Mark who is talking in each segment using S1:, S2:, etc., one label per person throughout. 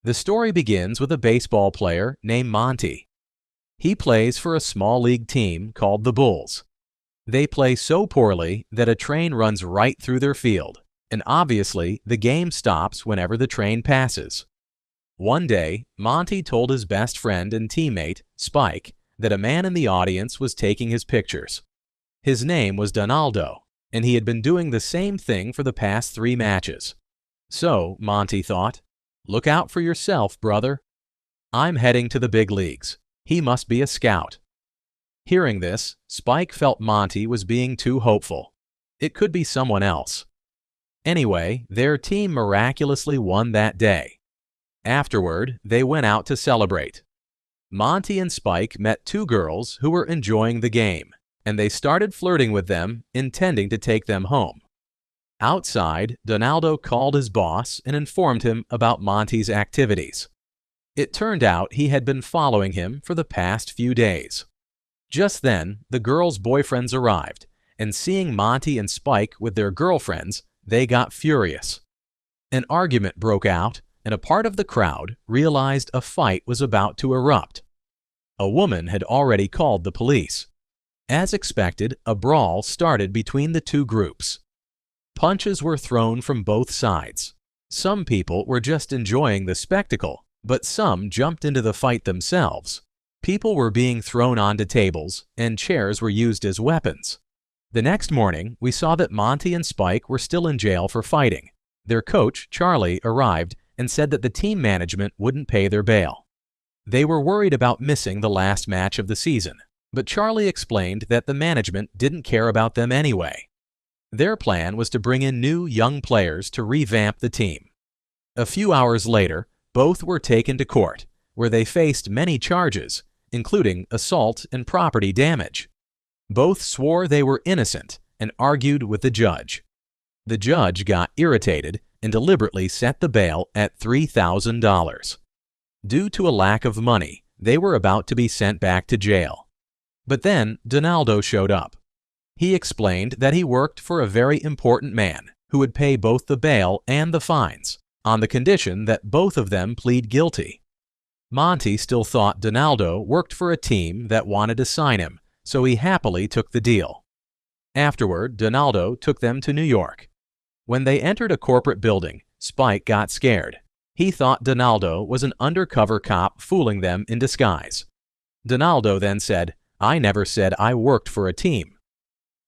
S1: The story begins with a baseball player named Monty. He plays for a small league team called the Bulls. They play so poorly that a train runs right through their field, and obviously the game stops whenever the train passes. One day, Monty told his best friend and teammate, Spike, that a man in the audience was taking his pictures. His name was Donaldo, and he had been doing the same thing for the past 3 matches. So, Monty thought, look out for yourself, brother. I'm heading to the big leagues. He must be a scout. Hearing this, Spike felt Monty was being too hopeful. It could be someone else. Anyway, their team miraculously won that day. Afterward, they went out to celebrate. Monty and Spike met 2 girls who were enjoying the game, and they started flirting with them, intending to take them home. Outside, Donaldo called his boss and informed him about Monty's activities. It turned out he had been following him for the past few days. Just then, the girls' boyfriends arrived, and seeing Monty and Spike with their girlfriends, they got furious. An argument broke out, and a part of the crowd realized a fight was about to erupt. A woman had already called the police. As expected, a brawl started between the 2 groups. Punches were thrown from both sides. Some people were just enjoying the spectacle, but some jumped into the fight themselves. People were being thrown onto tables, and chairs were used as weapons. The next morning, we saw that Monty and Spike were still in jail for fighting. Their coach, Charlie, arrived and said that the team management wouldn't pay their bail. They were worried about missing the last match of the season, but Charlie explained that the management didn't care about them anyway. Their plan was to bring in new young players to revamp the team. A few hours later, both were taken to court, where they faced many charges, including assault and property damage. Both swore they were innocent and argued with the judge. The judge got irritated and deliberately set the bail at $3,000. Due to a lack of money, they were about to be sent back to jail. But then Donaldo showed up. He explained that he worked for a very important man who would pay both the bail and the fines, on the condition that both of them plead guilty. Monty still thought Donaldo worked for a team that wanted to sign him, so he happily took the deal. Afterward, Donaldo took them to New York. When they entered a corporate building, Spike got scared. He thought Donaldo was an undercover cop fooling them in disguise. Donaldo then said, "I never said I worked for a team."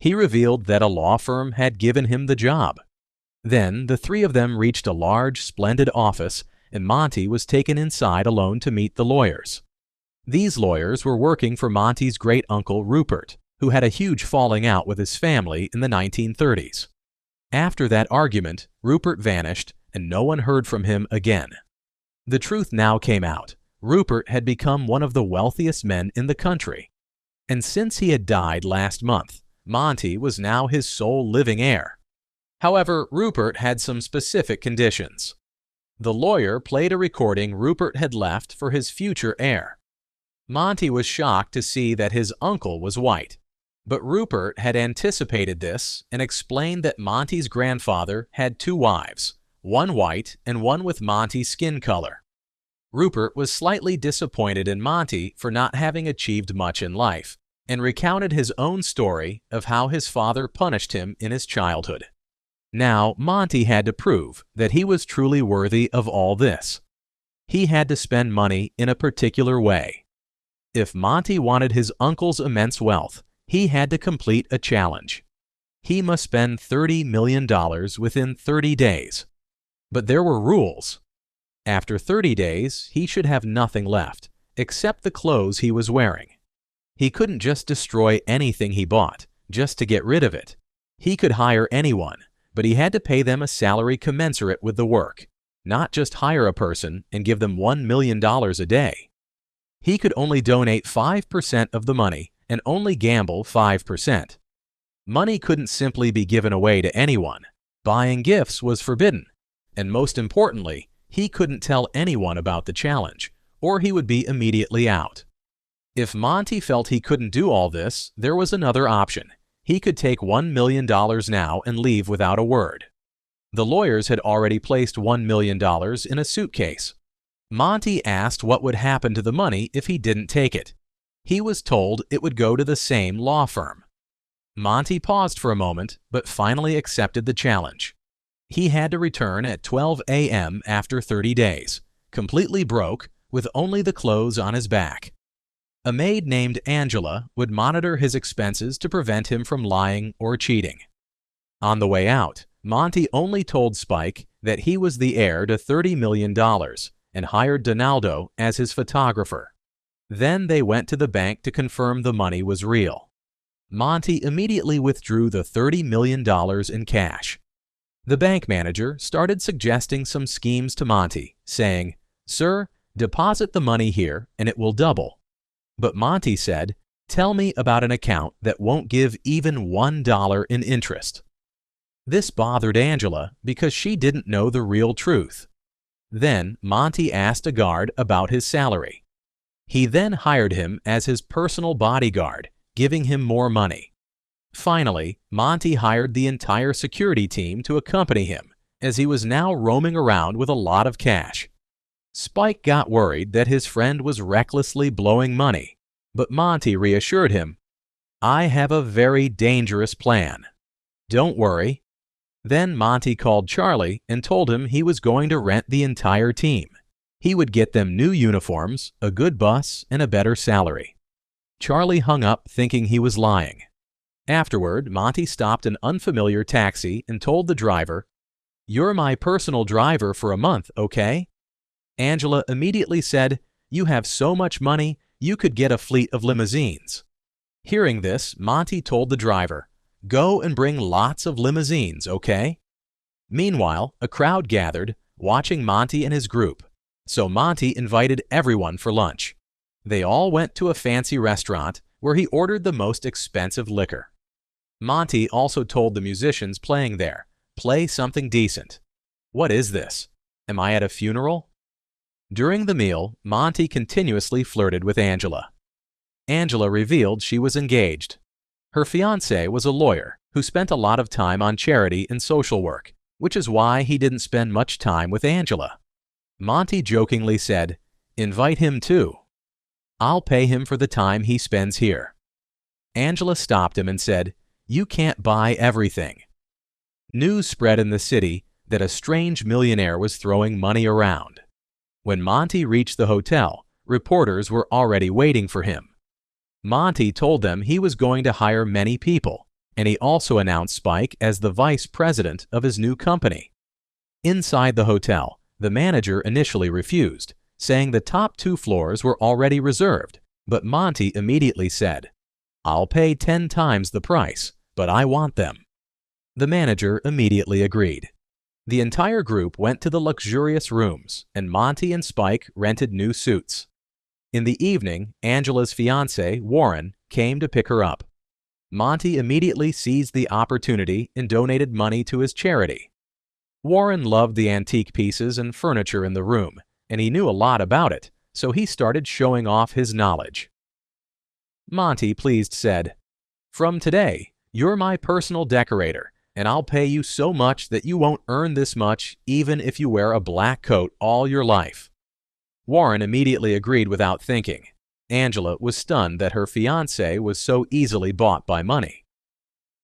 S1: He revealed that a law firm had given him the job. Then the 3 of them reached a large, splendid office, and Monty was taken inside alone to meet the lawyers. These lawyers were working for Monty's great-uncle Rupert, who had a huge falling out with his family in the 1930s. After that argument, Rupert vanished, and no one heard from him again. The truth now came out. Rupert had become one of the wealthiest men in the country. And since he had died last month, Monty was now his sole living heir. However, Rupert had some specific conditions. The lawyer played a recording Rupert had left for his future heir. Monty was shocked to see that his uncle was white, but Rupert had anticipated this and explained that Monty's grandfather had 2 wives, one white and one with Monty's skin color. Rupert was slightly disappointed in Monty for not having achieved much in life, and recounted his own story of how his father punished him in his childhood. Now, Monty had to prove that he was truly worthy of all this. He had to spend money in a particular way. If Monty wanted his uncle's immense wealth, he had to complete a challenge. He must spend $30 million within 30 days. But there were rules. After 30 days, he should have nothing left, except the clothes he was wearing. He couldn't just destroy anything he bought, just to get rid of it. He could hire anyone, but he had to pay them a salary commensurate with the work, not just hire a person and give them $1 million a day. He could only donate 5% of the money and only gamble 5%. Money couldn't simply be given away to anyone. Buying gifts was forbidden. And most importantly, he couldn't tell anyone about the challenge, or he would be immediately out. If Monty felt he couldn't do all this, there was another option. He could take $1 million now and leave without a word. The lawyers had already placed $1 million in a suitcase. Monty asked what would happen to the money if he didn't take it. He was told it would go to the same law firm. Monty paused for a moment, but finally accepted the challenge. He had to return at 12 a.m. after 30 days, completely broke, with only the clothes on his back. A maid named Angela would monitor his expenses to prevent him from lying or cheating. On the way out, Monty only told Spike that he was the heir to $30 million and hired Donaldo as his photographer. Then they went to the bank to confirm the money was real. Monty immediately withdrew the $30 million in cash. The bank manager started suggesting some schemes to Monty, saying, "Sir, deposit the money here and it will double." But Monty said, "Tell me about an account that won't give even $1 in interest." This bothered Angela because she didn't know the real truth. Then Monty asked a guard about his salary. He then hired him as his personal bodyguard, giving him more money. Finally, Monty hired the entire security team to accompany him, as he was now roaming around with a lot of cash. Spike got worried that his friend was recklessly blowing money, but Monty reassured him, "I have a very dangerous plan. Don't worry." Then Monty called Charlie and told him he was going to rent the entire team. He would get them new uniforms, a good bus, and a better salary. Charlie hung up thinking he was lying. Afterward, Monty stopped an unfamiliar taxi and told the driver, "You're my personal driver for a month, okay?" Angela immediately said, "You have so much money, you could get a fleet of limousines." Hearing this, Monty told the driver, "Go and bring lots of limousines, okay?" Meanwhile, a crowd gathered, watching Monty and his group. So Monty invited everyone for lunch. They all went to a fancy restaurant where he ordered the most expensive liquor. Monty also told the musicians playing there, "Play something decent." What is this? Am I at a funeral? During the meal, Monty continuously flirted with Angela. Angela revealed she was engaged. Her fiancé was a lawyer who spent a lot of time on charity and social work, which is why he didn't spend much time with Angela. Monty jokingly said, "Invite him too. I'll pay him for the time he spends here." Angela stopped him and said, "You can't buy everything." News spread in the city that a strange millionaire was throwing money around. When Monty reached the hotel, reporters were already waiting for him. Monty told them he was going to hire many people, and he also announced Spike as the vice president of his new company. Inside the hotel, the manager initially refused, saying the top 2 floors were already reserved, but Monty immediately said, "I'll pay 10 times the price, but I want them." The manager immediately agreed. The entire group went to the luxurious rooms, and Monty and Spike rented new suits. In the evening, Angela's fiancé, Warren, came to pick her up. Monty immediately seized the opportunity and donated money to his charity. Warren loved the antique pieces and furniture in the room, and he knew a lot about it, so he started showing off his knowledge. Monty, pleased, said, "From today, you're my personal decorator, and I'll pay you so much that you won't earn this much even if you wear a black coat all your life." Warren immediately agreed without thinking. Angela was stunned that her fiancé was so easily bought by money.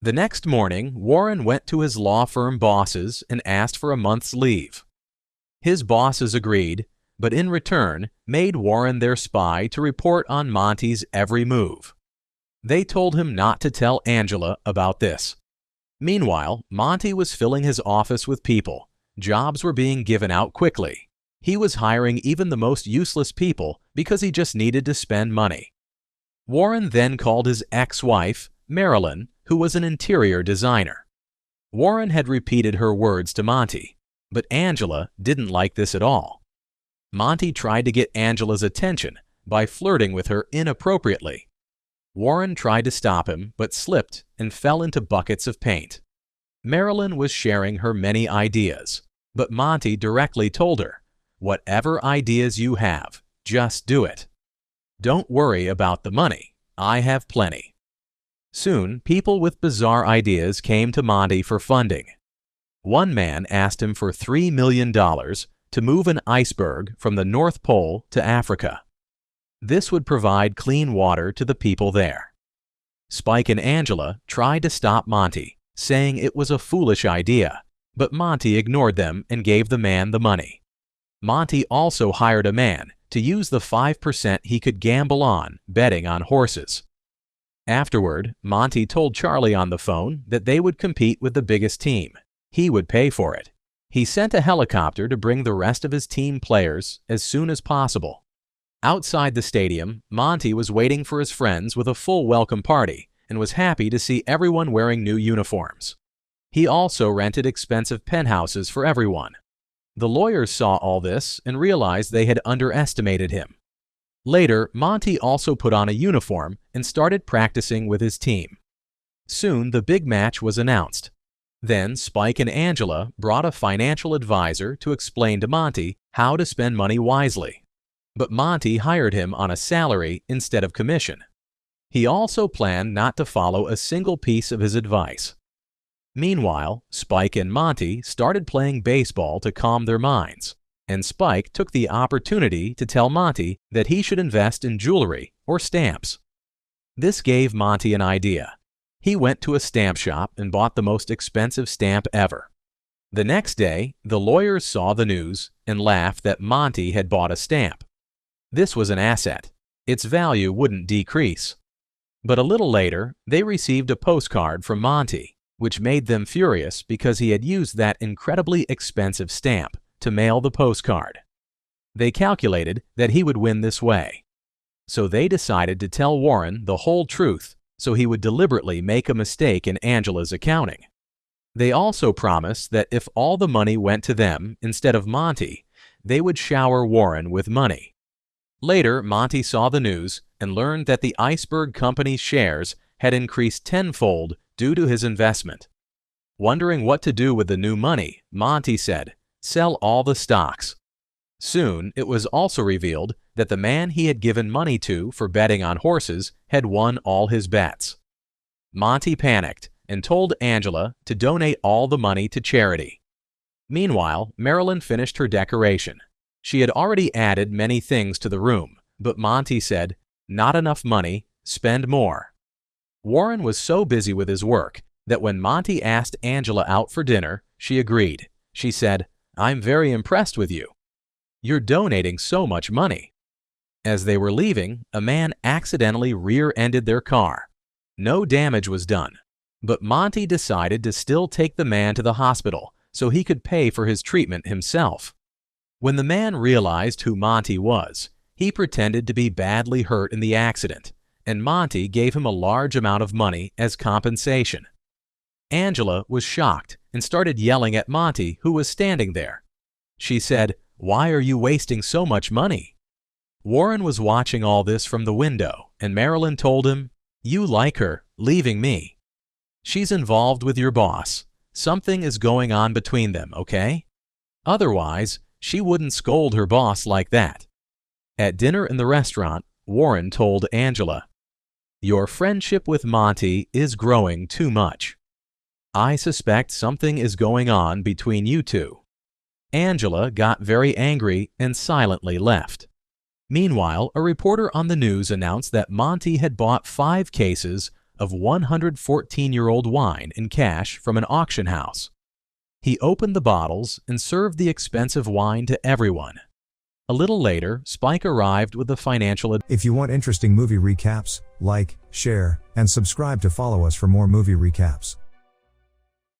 S1: The next morning, Warren went to his law firm bosses and asked for a month's leave. His bosses agreed, but in return made Warren their spy to report on Monty's every move. They told him not to tell Angela about this. Meanwhile, Monty was filling his office with people. Jobs were being given out quickly. He was hiring even the most useless people because he just needed to spend money. Warren then called his ex-wife, Marilyn, who was an interior designer. Warren had repeated her words to Monty, but Angela didn't like this at all. Monty tried to get Angela's attention by flirting with her inappropriately. Warren tried to stop him but slipped and fell into buckets of paint. Marilyn was sharing her many ideas, but Monty directly told her, "Whatever ideas you have, just do it. Don't worry about the money. I have plenty." Soon, people with bizarre ideas came to Monty for funding. One man asked him for $3 million to move an iceberg from the North Pole to Africa. This would provide clean water to the people there. Spike and Angela tried to stop Monty, saying it was a foolish idea, but Monty ignored them and gave the man the money. Monty also hired a man to use the 5% he could gamble on betting on horses. Afterward, Monty told Charlie on the phone that they would compete with the biggest team. He would pay for it. He sent a helicopter to bring the rest of his team players as soon as possible. Outside the stadium, Monty was waiting for his friends with a full welcome party and was happy to see everyone wearing new uniforms. He also rented expensive penthouses for everyone. The lawyers saw all this and realized they had underestimated him. Later, Monty also put on a uniform and started practicing with his team. Soon, the big match was announced. Then, Spike and Angela brought a financial advisor to explain to Monty how to spend money wisely. But Monty hired him on a salary instead of commission. He also planned not to follow a single piece of his advice. Meanwhile, Spike and Monty started playing baseball to calm their minds, and Spike took the opportunity to tell Monty that he should invest in jewelry or stamps. This gave Monty an idea. He went to a stamp shop and bought the most expensive stamp ever. The next day, the lawyers saw the news and laughed that Monty had bought a stamp. This was an asset. Its value wouldn't decrease. But a little later, they received a postcard from Monty, which made them furious because he had used that incredibly expensive stamp to mail the postcard. They calculated that he would win this way. So they decided to tell Warren the whole truth so he would deliberately make a mistake in Angela's accounting. They also promised that if all the money went to them instead of Monty, they would shower Warren with money. Later, Monty saw the news and learned that the Iceberg Company's shares had increased tenfold due to his investment. Wondering what to do with the new money, Monty said, "Sell all the stocks." Soon, it was also revealed that the man he had given money to for betting on horses had won all his bets. Monty panicked and told Angela to donate all the money to charity. Meanwhile, Marilyn finished her decoration. She had already added many things to the room, but Monty said, "Not enough money, spend more." Warren was so busy with his work that when Monty asked Angela out for dinner, she agreed. She said, "I'm very impressed with you. You're donating so much money." As they were leaving, a man accidentally rear-ended their car. No damage was done, but Monty decided to still take the man to the hospital so he could pay for his treatment himself. When the man realized who Monty was, he pretended to be badly hurt in the accident, and Monty gave him a large amount of money as compensation. Angela was shocked and started yelling at Monty, who was standing there. She said, "Why are you wasting so much money?" Warren was watching all this from the window, and Marilyn told him, "You like her, leaving me. She's involved with your boss. Something is going on between them, okay? Otherwise, she wouldn't scold her boss like that." At dinner in the restaurant, Warren told Angela, "Your friendship with Monty is growing too much. I suspect something is going on between you two." Angela got very angry and silently left. Meanwhile, a reporter on the news announced that Monty had bought 5 cases of 114-year-old wine in cash from an auction house. He opened the bottles and served the expensive wine to everyone. A little later, Spike arrived with the financial advice.
S2: If you want interesting movie recaps, like, share, and subscribe to follow us for more movie recaps.